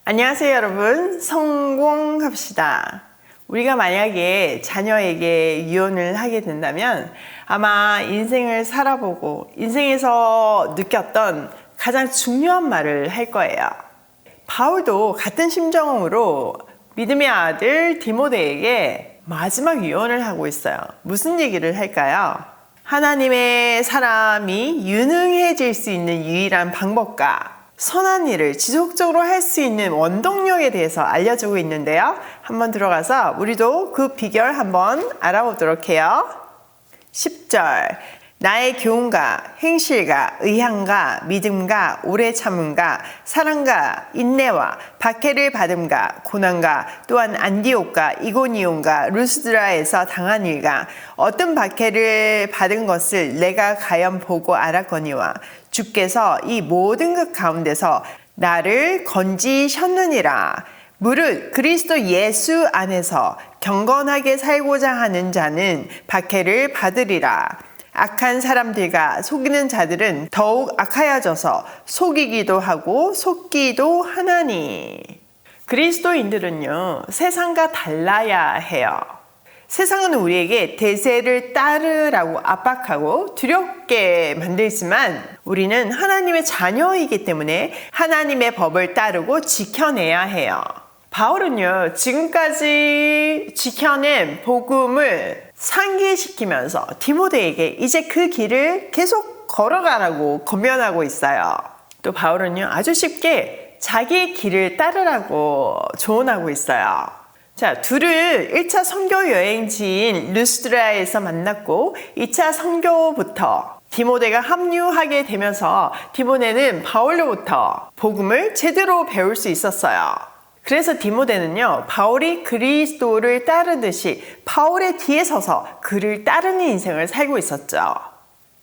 안녕하세요, 여러분. 성공합시다. 우리가 만약에 자녀에게 유언을 하게 된다면 아마 인생을 살아보고 인생에서 느꼈던 가장 중요한 말을 할 거예요. 바울도 같은 심정으로 믿음의 아들 디모데에게 마지막 유언을 하고 있어요. 무슨 얘기를 할까요? 하나님의 사람이 유능해질 수 있는 유일한 방법과 선한 일을 지속적으로 할 수 있는 원동력에 대해서 알려주고 있는데요. 한번 들어가서 우리도 그 비결 한번 알아보도록 해요. 10절 나의 교훈과 행실과 의향과 믿음과 오래 참음과 사랑과 인내와 박해를 받음과 고난과 또한 안디옥과 이고니온과 루스드라에서 당한 일과 어떤 박해를 받은 것을 내가 가연 보고 알았거니와 주께서 이 모든 것 가운데서 나를 건지셨느니라. 무릇 그리스도 예수 안에서 경건하게 살고자 하는 자는 박해를 받으리라. 악한 사람들과 속이는 자들은 더욱 악하여져서 속이기도 하고 속기도 하나니. 그리스도인들은요, 세상과 달라야 해요. 세상은 우리에게 대세를 따르라고 압박하고 두렵게 만들지만 우리는 하나님의 자녀이기 때문에 하나님의 법을 따르고 지켜내야 해요. 바울은요, 지금까지 지켜낸 복음을 상기시키면서 디모데에게 이제 그 길을 계속 걸어가라고 권면하고 있어요. 또 바울은요, 아주 쉽게 자기의 길을 따르라고 조언하고 있어요. 자, 둘을 1차 선교 여행지인 루스드라에서 만났고 2차 선교부터 디모데가 합류하게 되면서 디모데는 바울로부터 복음을 제대로 배울 수 있었어요. 그래서 디모데는요, 바울이 그리스도를 따르듯이 바울의 뒤에 서서 그를 따르는 인생을 살고 있었죠.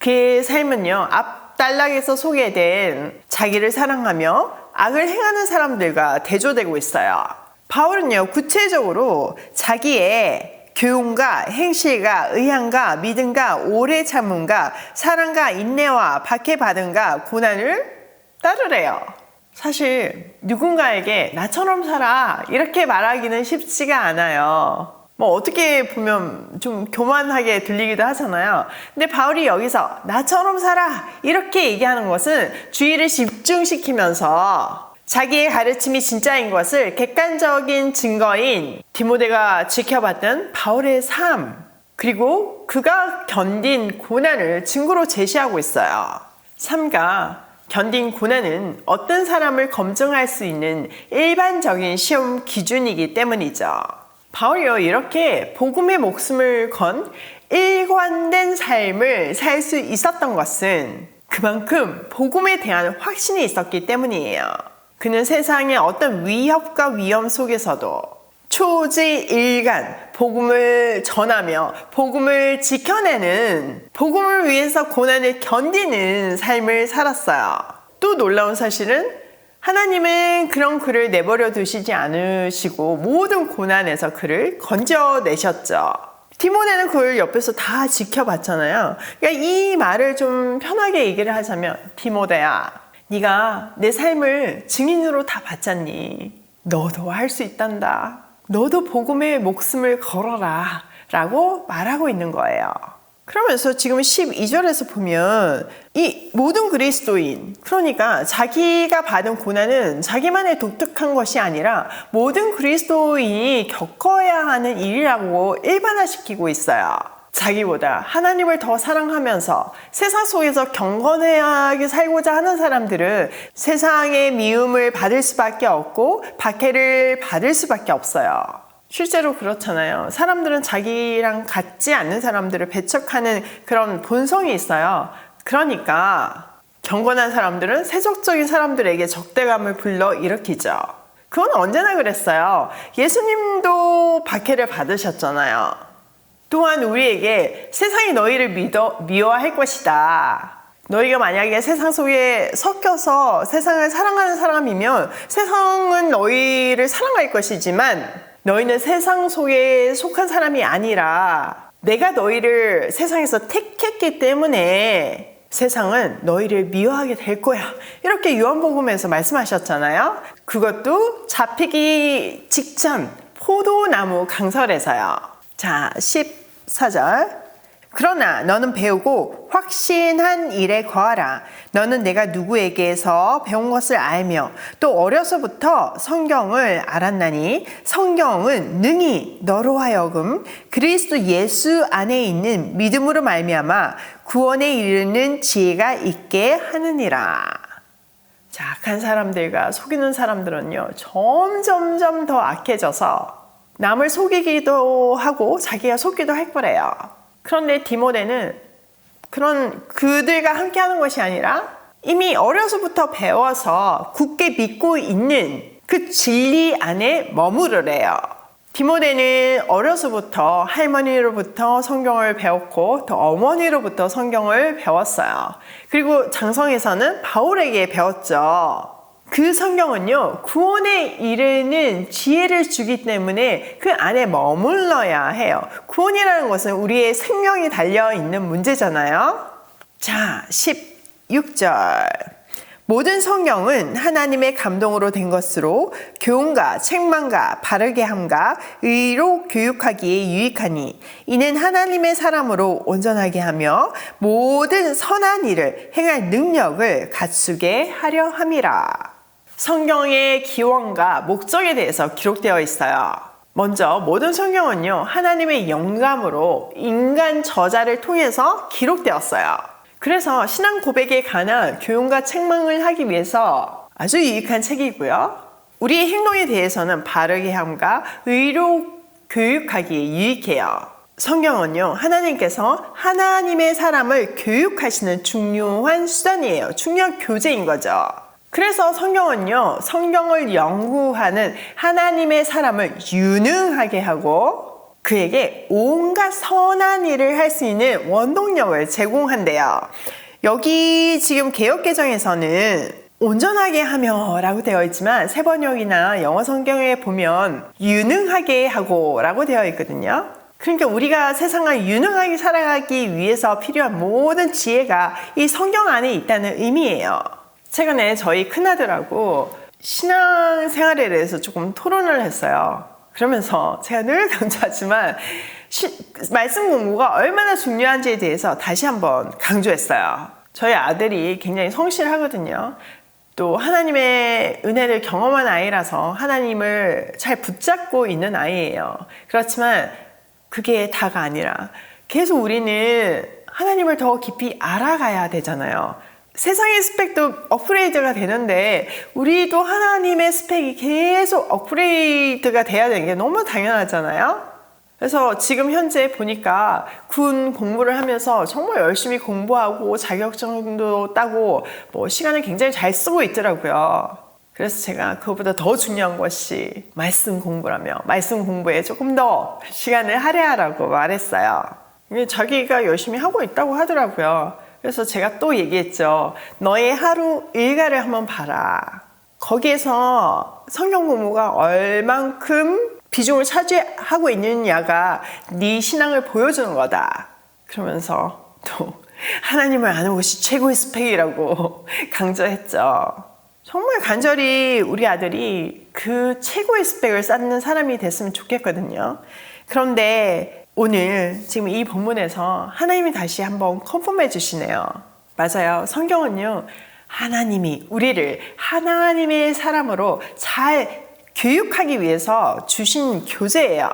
그의 삶은요, 앞 단락에서 소개된 자기를 사랑하며 악을 행하는 사람들과 대조되고 있어요. 바울은요, 구체적으로 자기의 교훈과 행실과 의향과 믿음과 오래 참음과 사랑과 인내와 박해받음과 고난을 따르래요. 사실 누군가에게 나처럼 살아 이렇게 말하기는 쉽지가 않아요. 어떻게 보면 좀 교만하게 들리기도 하잖아요. 근데 바울이 여기서 나처럼 살아 이렇게 얘기하는 것은 주의를 집중시키면서 자기의 가르침이 진짜인 것을 객관적인 증거인 디모데가 지켜봤던 바울의 삶, 그리고 그가 견딘 고난을 증거로 제시하고 있어요. 삶과 견딘 고난은 어떤 사람을 검증할 수 있는 일반적인 시험 기준이기 때문이죠. 바울이요, 이렇게 복음의 목숨을 건 일관된 삶을 살 수 있었던 것은 그만큼 복음에 대한 확신이 있었기 때문이에요. 그는 세상의 어떤 위협과 위험 속에서도 초지일간 복음을 전하며 복음을 지켜내는, 복음을 위해서 고난을 견디는 삶을 살았어요. 또 놀라운 사실은 하나님은 그런 그를 내버려 두시지 않으시고 모든 고난에서 그를 건져내셨죠. 디모데는 그를 옆에서 다 지켜봤잖아요. 그러니까 이 말을 좀 편하게 얘기를 하자면, 디모데야, 네가 내 삶을 증인으로 다 봤잖니. 너도 할 수 있단다. 너도 복음의 목숨을 걸어라 라고 말하고 있는 거예요. 그러면서 지금 12절에서 보면 이 모든 그리스도인, 그러니까 자기가 받은 고난은 자기만의 독특한 것이 아니라 모든 그리스도인이 겪어야 하는 일이라고 일반화시키고 있어요. 자기보다 하나님을 더 사랑하면서 세상 속에서 경건하게 살고자 하는 사람들은 세상의 미움을 받을 수밖에 없고 박해를 받을 수밖에 없어요. 실제로 그렇잖아요. 사람들은 자기랑 같지 않는 사람들을 배척하는 그런 본성이 있어요. 그러니까 경건한 사람들은 세속적인 사람들에게 적대감을 불러일으키죠. 그건 언제나 그랬어요. 예수님도 박해를 받으셨잖아요. 또한 우리에게 세상이 너희를 미워할 것이다. 너희가 만약에 세상 속에 섞여서 세상을 사랑하는 사람이면 세상은 너희를 사랑할 것이지만 너희는 세상 속에 속한 사람이 아니라 내가 너희를 세상에서 택했기 때문에 세상은 너희를 미워하게 될 거야. 이렇게 요한복음에서 말씀하셨잖아요. 그것도 잡히기 직전 포도나무 강설에서요. 자, 14절. 그러나 너는 배우고 확신한 일에 거하라. 너는 내가 누구에게서 배운 것을 알며 또 어려서부터 성경을 알았나니 성경은 능히 너로 하여금 그리스도 예수 안에 있는 믿음으로 말미암아 구원에 이르는 지혜가 있게 하느니라. 자, 악한 사람들과 속이는 사람들은요, 점점점 더 악해져서 남을 속이기도 하고 자기가 속기도 할 거래요. 그런데 디모데는 그런 그들과 함께 하는 것이 아니라 이미 어려서부터 배워서 굳게 믿고 있는 그 진리 안에 머무르래요. 디모데는 어려서부터 할머니로부터 성경을 배웠고 또 어머니로부터 성경을 배웠어요. 그리고 장성에서는 바울에게 배웠죠. 그 성경은요, 구원에 이르는 지혜를 주기 때문에 그 안에 머물러야 해요. 구원이라는 것은 우리의 생명이 달려있는 문제잖아요. 자, 16절. 모든 성경은 하나님의 감동으로 된 것으로 교훈과 책망과 바르게 함과 의로 교육하기에 유익하니 이는 하나님의 사람으로 온전하게 하며 모든 선한 일을 행할 능력을 갖추게 하려 함이라. 성경의 기원과 목적에 대해서 기록되어 있어요. 먼저 모든 성경은요, 하나님의 영감으로 인간 저자를 통해서 기록되었어요. 그래서 신앙 고백에 관한 교훈과 책망을 하기 위해서 아주 유익한 책이고요. 우리의 행동에 대해서는 바르게 함과 의로 교육하기에 유익해요. 성경은요, 하나님께서 하나님의 사람을 교육하시는 중요한 수단이에요. 중요한 교재인 거죠. 그래서 성경은요, 성경을 연구하는 하나님의 사람을 유능하게 하고 그에게 온갖 선한 일을 할 수 있는 원동력을 제공한대요. 여기 지금 개역개정에서는 온전하게 하며 라고 되어 있지만 세번역이나 영어 성경에 보면 유능하게 하고 라고 되어 있거든요. 그러니까 우리가 세상을 유능하게 살아가기 위해서 필요한 모든 지혜가 이 성경 안에 있다는 의미예요. 최근에 저희 큰아들하고 신앙생활에 대해서 조금 토론을 했어요. 그러면서 제가 늘 강조하지만 말씀 공부가 얼마나 중요한지에 대해서 다시 한번 강조했어요. 저희 아들이 굉장히 성실하거든요. 또 하나님의 은혜를 경험한 아이라서 하나님을 잘 붙잡고 있는 아이예요. 그렇지만 그게 다가 아니라 계속 우리는 하나님을 더 깊이 알아가야 되잖아요. 세상의 스펙도 업그레이드가 되는데 우리도 하나님의 스펙이 계속 업그레이드가 돼야 되는 게 너무 당연하잖아요. 그래서 지금 현재 보니까 군 공부를 하면서 정말 열심히 공부하고 자격증도 따고 뭐 시간을 굉장히 잘 쓰고 있더라고요. 그래서 제가 그것보다 더 중요한 것이 말씀 공부라며 말씀 공부에 조금 더 시간을 할애하라고 말했어요. 자기가 열심히 하고 있다고 하더라고요. 그래서 제가 또 얘기했죠. 너의 하루 일과를 한번 봐라. 거기에서 성경 공부가 얼만큼 비중을 차지하고 있느냐가 네 신앙을 보여주는 거다. 그러면서 또 하나님을 아는 것이 최고의 스펙이라고 강조했죠. 정말 간절히 우리 아들이 그 최고의 스펙을 쌓는 사람이 됐으면 좋겠거든요. 그런데 오늘 지금 이 본문에서 하나님이 다시 한번 컨펌해 주시네요. 맞아요. 성경은요, 하나님이 우리를 하나님의 사람으로 잘 교육하기 위해서 주신 교재예요.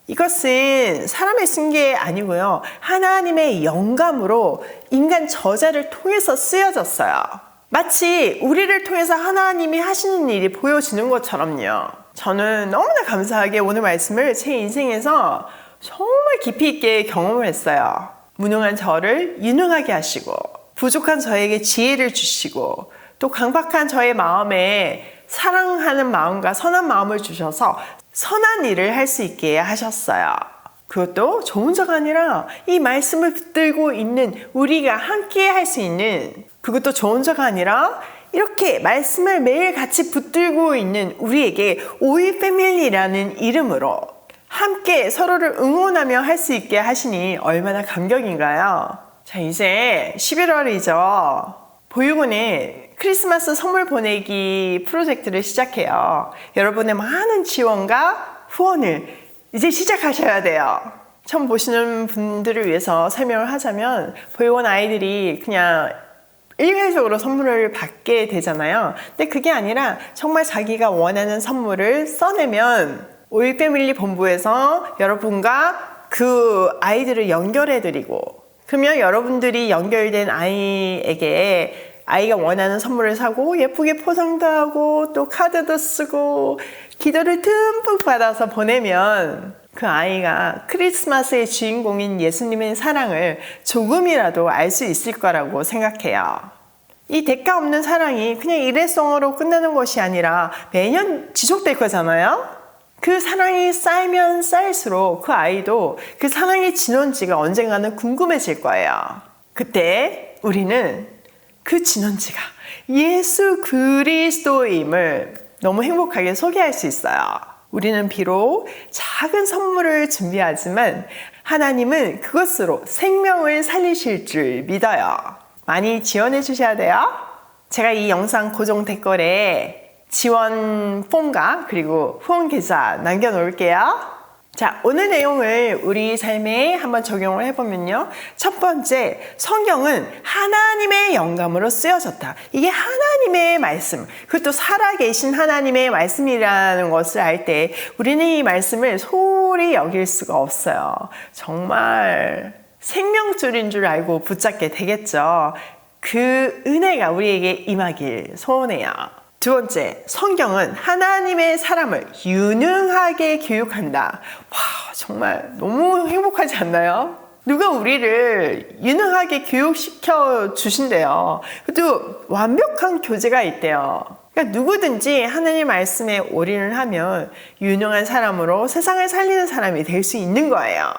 이것은 사람이 쓴 게 아니고요, 하나님의 영감으로 인간 저자를 통해서 쓰여졌어요. 마치 우리를 통해서 하나님이 하시는 일이 보여지는 것처럼요. 저는 너무나 감사하게 오늘 말씀을 제 인생에서 정말 깊이 있게 경험을 했어요. 무능한 저를 유능하게 하시고 부족한 저에게 지혜를 주시고 또 강박한 저의 마음에 사랑하는 마음과 선한 마음을 주셔서 선한 일을 할 수 있게 하셨어요. 그것도 저 혼자가 아니라 이 말씀을 붙들고 있는 우리가 함께 할 수 있는, 그것도 저 혼자가 아니라 이렇게 말씀을 매일 같이 붙들고 있는 우리에게 오일 패밀리라는 이름으로 함께 서로를 응원하며 할 수 있게 하시니 얼마나 감격인가요? 자, 이제 11월이죠. 보육원에 크리스마스 선물 보내기 프로젝트를 시작해요. 여러분의 많은 지원과 후원을 이제 시작하셔야 돼요. 처음 보시는 분들을 위해서 설명을 하자면 보육원 아이들이 그냥 일괄적으로 선물을 받게 되잖아요. 근데 그게 아니라 정말 자기가 원하는 선물을 써내면 오일패밀리 본부에서 여러분과 그 아이들을 연결해드리고, 그러면 여러분들이 연결된 아이에게 아이가 원하는 선물을 사고 예쁘게 포장도 하고 또 카드도 쓰고 기도를 듬뿍 받아서 보내면 그 아이가 크리스마스의 주인공인 예수님의 사랑을 조금이라도 알 수 있을 거라고 생각해요. 이 대가 없는 사랑이 그냥 일회성으로 끝나는 것이 아니라 매년 지속될 거잖아요. 그 사랑이 쌓이면 쌓일수록 그 아이도 그 사랑의 진원지가 언젠가는 궁금해질 거예요. 그때 우리는 그 진원지가 예수 그리스도임을 너무 행복하게 소개할 수 있어요. 우리는 비록 작은 선물을 준비하지만 하나님은 그것으로 생명을 살리실 줄 믿어요. 많이 지원해 주셔야 돼요. 제가 이 영상 고정 댓글에 지원 폼과 그리고 후원 계좌 남겨놓을게요. 자, 오늘 내용을 우리 삶에 한번 적용을 해보면요. 첫 번째, 성경은 하나님의 영감으로 쓰여졌다. 이게 하나님의 말씀, 그것도 살아계신 하나님의 말씀이라는 것을 알 때 우리는 이 말씀을 소홀히 여길 수가 없어요. 정말 생명줄인 줄 알고 붙잡게 되겠죠. 그 은혜가 우리에게 임하길 소원해요. 두 번째, 성경은 하나님의 사람을 유능하게 교육한다. 와, 정말 너무 행복하지 않나요? 누가 우리를 유능하게 교육시켜 주신대요. 또 완벽한 교재가 있대요. 그러니까 누구든지 하나님 말씀에 올인을 하면 유능한 사람으로 세상을 살리는 사람이 될 수 있는 거예요.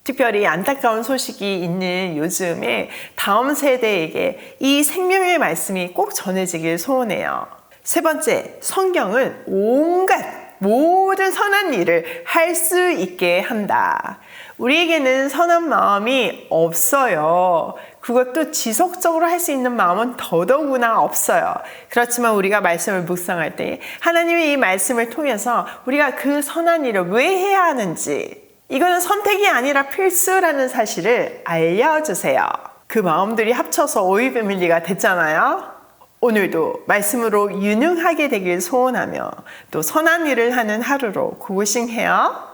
특별히 안타까운 소식이 있는 요즘에 다음 세대에게 이 생명의 말씀이 꼭 전해지길 소원해요. 세 번째, 성경은 온갖 모든 선한 일을 할 수 있게 한다. 우리에게는 선한 마음이 없어요. 그것도 지속적으로 할 수 있는 마음은 더더구나 없어요. 그렇지만 우리가 말씀을 묵상할 때 하나님의 이 말씀을 통해서 우리가 그 선한 일을 왜 해야 하는지, 이거는 선택이 아니라 필수라는 사실을 알려주세요. 그 마음들이 합쳐서 오일패밀리가 됐잖아요. 오늘도 말씀으로 유능하게 되길 소원하며 또 선한 일을 하는 하루로 고고싱해요.